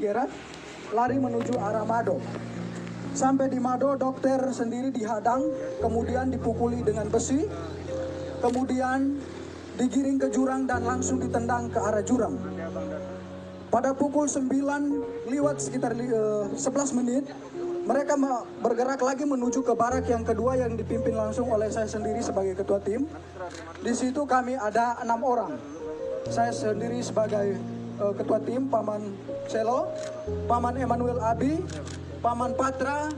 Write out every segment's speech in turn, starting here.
Cikirat, lari menuju arah Mado. Sampai di Mado, dokter sendiri dihadang, kemudian dipukuli dengan besi, kemudian digiring ke jurang dan langsung ditendang ke arah jurang. Pada pukul 9 lewat sekitar 11 menit, mereka bergerak lagi menuju ke barak yang kedua yang dipimpin langsung oleh saya sendiri sebagai ketua tim. Di situ kami ada 6 orang. Saya sendiri sebagai ketua tim, Paman Selo, Paman Emmanuel Abi, Paman Patra,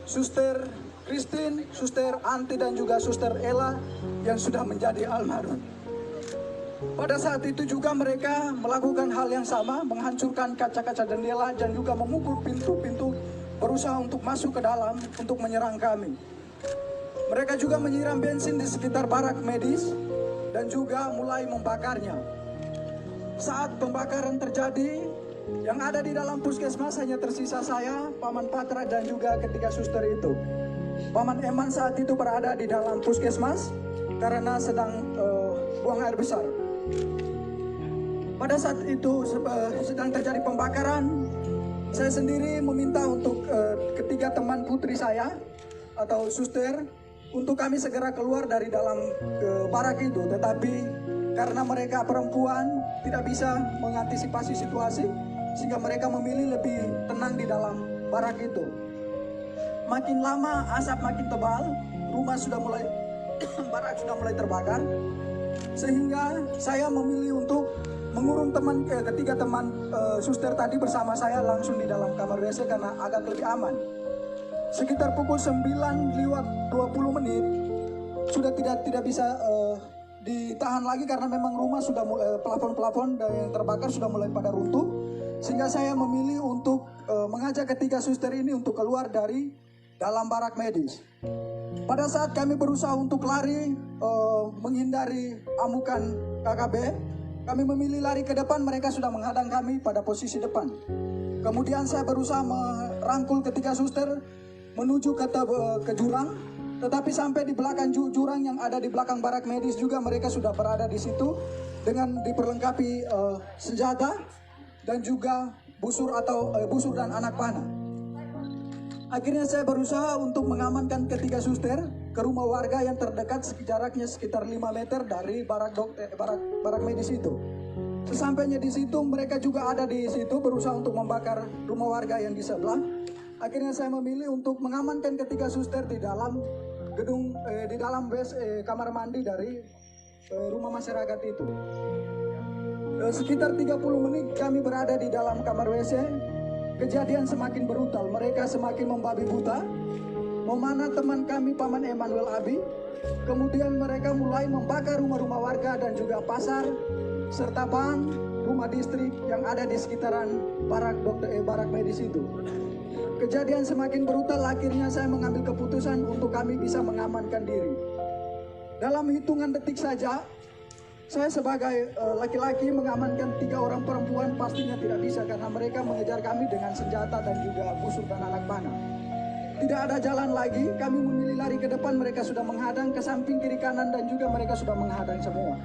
Suster Christine, Suster Anti dan juga Suster Ella yang sudah menjadi almarhum. Pada saat itu juga mereka melakukan hal yang sama, menghancurkan kaca-kaca jendela dan juga memukul pintu-pintu, berusaha untuk masuk ke dalam untuk menyerang kami. Mereka juga menyiram bensin di sekitar barak medis dan juga mulai membakarnya. Saat pembakaran terjadi, yang ada di dalam puskesmas hanya tersisa saya, Paman Patra dan juga ketiga suster itu. Paman Eman saat itu berada di dalam puskesmas karena sedang buang air besar. Pada saat itu sedang terjadi pembakaran, saya sendiri meminta untuk ketiga teman putri saya atau suster untuk kami segera keluar dari dalam barak itu. Tetapi karena mereka perempuan tidak bisa mengantisipasi situasi, sehingga mereka memilih lebih tenang di dalam barak itu. Makin lama asap makin tebal, rumah sudah mulai barak sudah mulai terbakar, sehingga saya memilih untuk mengurung ketiga teman suster tadi bersama saya langsung di dalam kamar WC karena agak lebih aman. Sekitar pukul 9 lewat 20 menit sudah tidak bisa ditahan lagi karena memang rumah sudah plafon-plafon yang terbakar sudah mulai pada runtuh, sehingga saya memilih untuk mengajak ketiga suster ini untuk keluar dari dalam barak medis. Pada saat kami berusaha untuk lari menghindari amukan KKB, kami memilih lari ke depan, mereka sudah menghadang kami pada posisi depan. Kemudian saya berusaha merangkul ketiga suster menuju ke jurang, tetapi sampai di belakang jurang yang ada di belakang barak medis juga mereka sudah berada di situ dengan diperlengkapi senjata dan juga busur dan anak panah. Akhirnya saya berusaha untuk mengamankan ketiga suster ke rumah warga yang terdekat jaraknya sekitar 5 meter dari barak medis itu. Sesampainya di situ mereka juga ada di situ berusaha untuk membakar rumah warga yang di sebelah. Akhirnya saya memilih untuk mengamankan ketiga suster di dalam gedung di dalam kamar mandi dari rumah masyarakat itu. Sekitar 30 menit kami berada di dalam kamar WC. Kejadian semakin brutal, mereka semakin membabi buta, memanah teman kami Paman Emmanuel Abi. Kemudian mereka mulai membakar rumah-rumah warga dan juga pasar, serta bank, rumah distrik yang ada di sekitaran barak medis itu. Kejadian semakin brutal, akhirnya saya mengambil keputusan untuk kami bisa mengamankan diri. Dalam hitungan detik saja, saya sebagai laki-laki mengamankan 3 orang perempuan pastinya tidak bisa karena mereka mengejar kami dengan senjata dan juga busur dan anak panah. Tidak ada jalan lagi, kami memilih lari ke depan, mereka sudah menghadang ke samping kiri kanan dan juga mereka sudah menghadang semua.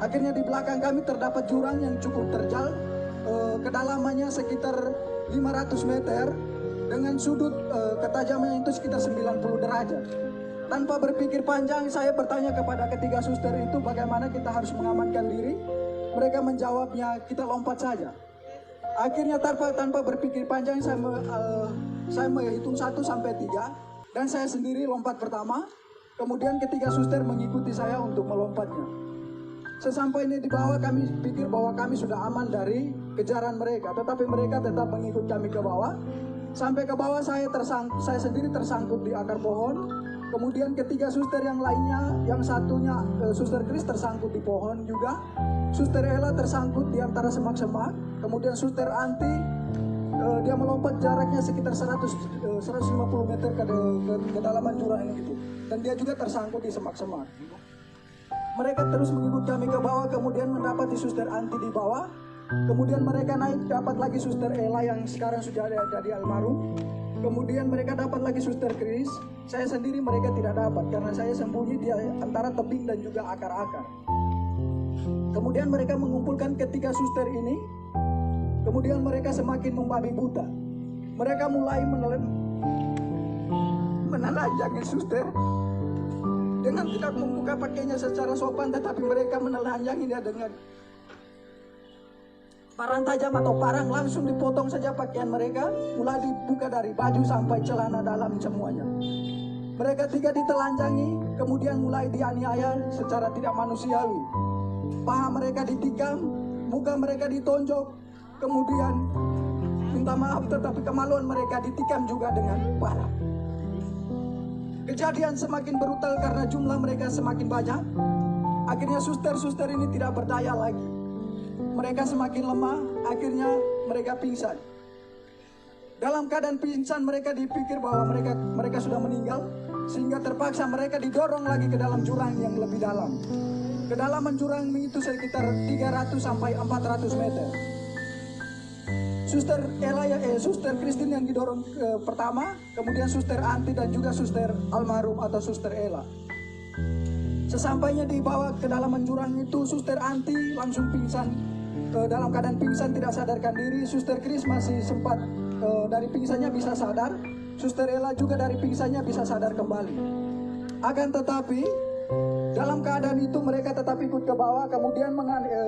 Akhirnya di belakang kami terdapat jurang yang cukup terjal, kedalamannya sekitar 500 meter dengan sudut ketajamannya itu sekitar 90 derajat. Tanpa berpikir panjang, saya bertanya kepada ketiga suster itu bagaimana kita harus mengamankan diri. Mereka menjawabnya, kita lompat saja. Akhirnya tanpa berpikir panjang, saya menghitung 1 sampai 3 dan saya sendiri lompat pertama. Kemudian ketiga suster mengikuti saya untuk melompatnya. Sesampainya di bawah, kami pikir bahwa kami sudah aman dari kejaran mereka, tetapi mereka tetap mengikut kami ke bawah. Sampai ke bawah saya sendiri tersangkut di akar pohon. Kemudian ketiga suster yang lainnya, yang satunya Suster Chris tersangkut di pohon juga. Suster Ella tersangkut di antara semak-semak. Kemudian Suster Anti, dia melompat jaraknya sekitar 150 meter ke kedalaman jurang itu. Dan dia juga tersangkut di semak-semak. Mereka terus mengikut kami ke bawah, kemudian mendapati Suster Anti di bawah. Kemudian mereka naik, dapat lagi Suster Ella yang sekarang sudah ada di almarhum. Kemudian mereka dapat lagi Suster Chris. Saya sendiri mereka tidak dapat karena saya sembunyi di antara tebing dan juga akar-akar. Kemudian mereka mengumpulkan ketiga suster ini. Kemudian mereka semakin membabi buta. Mereka mulai menelanjangi suster dengan tidak membuka pakainya secara sopan, tetapi mereka menelanjangi dia dengan parang tajam atau parang, langsung dipotong saja pakaian mereka, mulai dibuka dari baju sampai celana dalam semuanya. Mereka tiga ditelanjangi, kemudian mulai dianiaya secara tidak manusiawi. Paha mereka ditikam, muka mereka ditonjok, kemudian minta maaf tetapi kemaluan mereka ditikam juga dengan parah. Kejadian semakin brutal karena jumlah mereka semakin banyak. Akhirnya suster-suster ini tidak berdaya lagi. Mereka semakin lemah, akhirnya mereka pingsan. Dalam keadaan pingsan mereka dipikir bahwa mereka sudah meninggal, sehingga terpaksa mereka didorong lagi ke dalam jurang yang lebih dalam. Kedalaman jurang itu sekitar 300 sampai 400 meter. Suster Ella, Suster Christine yang didorong pertama, kemudian Suster Anti dan juga Suster Almarhum atau Suster Ella. Sesampainya dibawa ke dalam jurang itu, Suster Anti langsung pingsan. Dalam keadaan pingsan tidak sadarkan diri. Suster Chris masih sempat dari pingsannya bisa sadar. Suster Ella juga dari pingsannya bisa sadar kembali. Akan tetapi dalam keadaan itu mereka tetap ikut ke bawah. Kemudian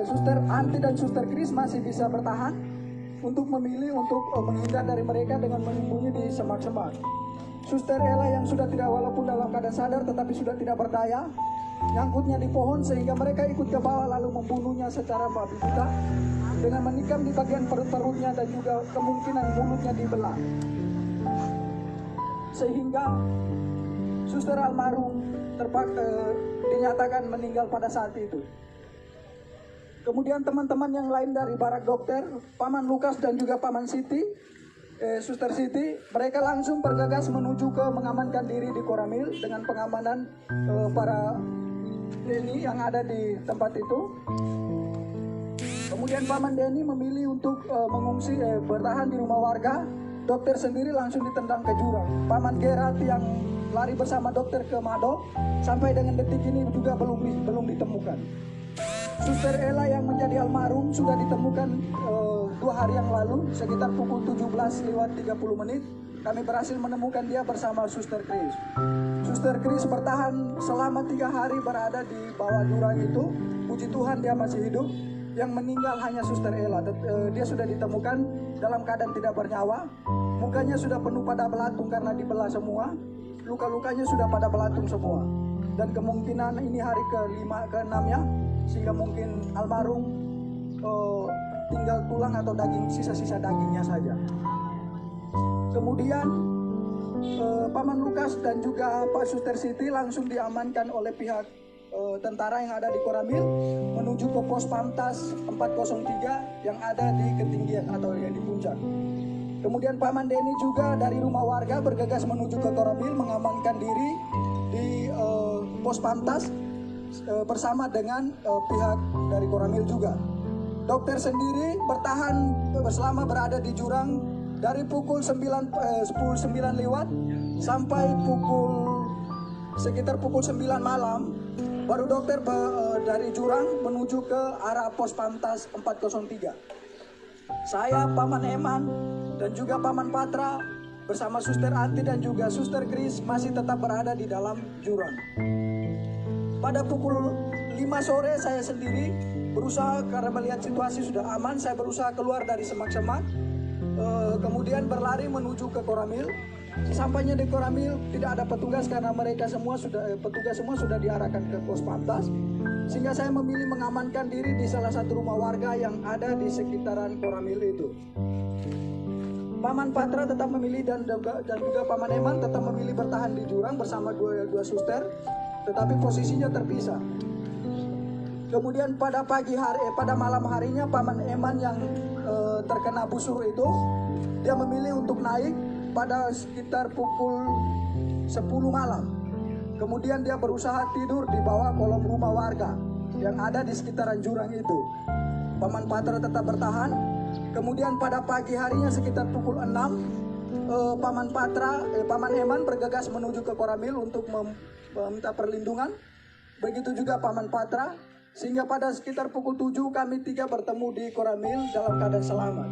Suster Anti dan Suster Chris masih bisa bertahan untuk memilih untuk menghindar dari mereka dengan menyembunyi di semak-semak. Suster Ella yang sudah tidak, walaupun dalam keadaan sadar tetapi sudah tidak berdaya, nyangkutnya di pohon sehingga mereka ikut ke bawah lalu membunuhnya secara babi buta dengan menikam di bagian perut-perutnya dan juga kemungkinan mulutnya dibelah. Sehingga Suster Almarhum dinyatakan meninggal pada saat itu. Kemudian teman-teman yang lain dari barak dokter, Paman Lukas dan juga Paman Siti, Suster Siti, mereka langsung bergegas menuju ke mengamankan diri di Koramil dengan pengamanan para Denny yang ada di tempat itu. Kemudian Paman Denny memilih untuk mengungsi, bertahan di rumah warga. Dokter sendiri langsung ditendang ke jurang. Paman Gerard yang lari bersama dokter ke Mado sampai dengan detik ini juga belum ditemukan. Suster Ella yang menjadi almarhum sudah ditemukan 2 hari yang lalu sekitar pukul 17:30. Kami berhasil menemukan dia bersama Suster Chris. Suster Chris bertahan selama 3 hari berada di bawah jurang itu. Puji Tuhan dia masih hidup. Yang meninggal hanya Suster Ella. Dia sudah ditemukan dalam keadaan tidak bernyawa. Mukanya sudah penuh pada belatung karena dibelah semua. Luka-lukanya sudah pada belatung semua. Dan kemungkinan ini hari ke-5 ke-6 ya. Sehingga mungkin almarhum tinggal tulang atau daging, sisa-sisa dagingnya saja. Kemudian Paman Lukas dan juga Pak Suster Siti langsung diamankan oleh pihak tentara yang ada di Koramil menuju ke pos Pamtas 403 yang ada di ketinggian atau yang di puncak. Kemudian Paman Denny juga dari rumah warga bergegas menuju ke Koramil mengamankan diri di pos Pamtas bersama dengan pihak dari Koramil juga. Dokter sendiri bertahan selama berada di jurang dari pukul 9 lewat sampai sekitar pukul 9 malam. Baru dokter dari jurang menuju ke arah pos Pamtas 403. Saya, Paman Eman dan juga Paman Patra bersama Suster Anti dan juga Suster Chris masih tetap berada di dalam jurang. Pada pukul 5 sore saya sendiri berusaha, karena melihat situasi sudah aman, saya berusaha keluar dari semak-semak, kemudian berlari menuju ke Koramil. Sesampainya di Koramil tidak ada petugas karena petugas semua sudah diarahkan ke pos Pamtas, sehingga saya memilih mengamankan diri di salah satu rumah warga yang ada di sekitaran Koramil itu. Paman Patra tetap memilih dan juga Paman Eman tetap memilih bertahan di jurang bersama dua suster, tetapi posisinya terpisah. Kemudian pada malam harinya Paman Eman yang terkena busur itu, dia memilih untuk naik pada sekitar pukul 10 malam. Kemudian dia berusaha tidur di bawah kolom rumah warga yang ada di sekitaran jurang itu. Paman Patra tetap bertahan. Kemudian pada pagi harinya sekitar pukul 6, Paman Eman bergegas menuju ke Koramil untuk meminta perlindungan. Begitu juga Paman Patra. Sehingga pada sekitar pukul 7 kami 3 bertemu di Koramil dalam keadaan selamat.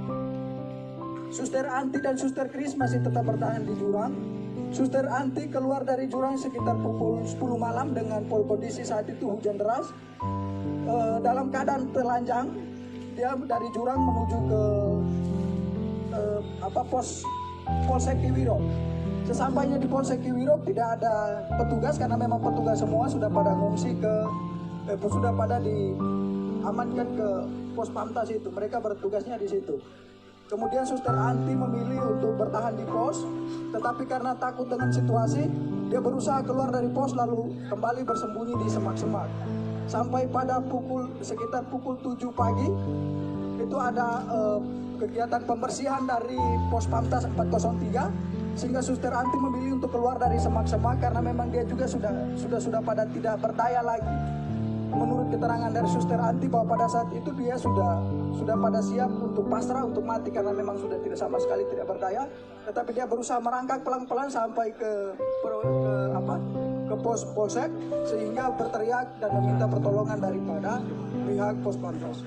Suster Anti dan Suster Kris masih tetap bertahan di jurang. Suster Anti keluar dari jurang sekitar pukul 10 malam dengan kondisi saat itu hujan deras. Dalam keadaan telanjang, dia dari jurang menuju ke Polsek Kiwirok. Sesampainya di Polsek Kiwirok tidak ada petugas karena memang petugas semua sudah pada ngungsi sudah pada diamankan ke pos Pamtas itu. Mereka bertugasnya di situ. Kemudian Suster Anti memilih untuk bertahan di pos, tetapi karena takut dengan situasi, dia berusaha keluar dari pos lalu kembali bersembunyi di semak-semak. Sampai pada sekitar pukul 7 pagi, itu ada kegiatan pembersihan dari pos Pamtas 403, sehingga Suster Anti memilih untuk keluar dari semak-semak karena memang dia juga sudah pada tidak berdaya lagi. Menurut keterangan dari Suster Anti bahwa pada saat itu dia sudah pada siap untuk pasrah, untuk mati karena memang sudah tidak sama sekali tidak berdaya. Tetapi dia berusaha merangkak pelan-pelan sampai ke pos polsek sehingga berteriak dan meminta pertolongan daripada pihak pos Pamtas.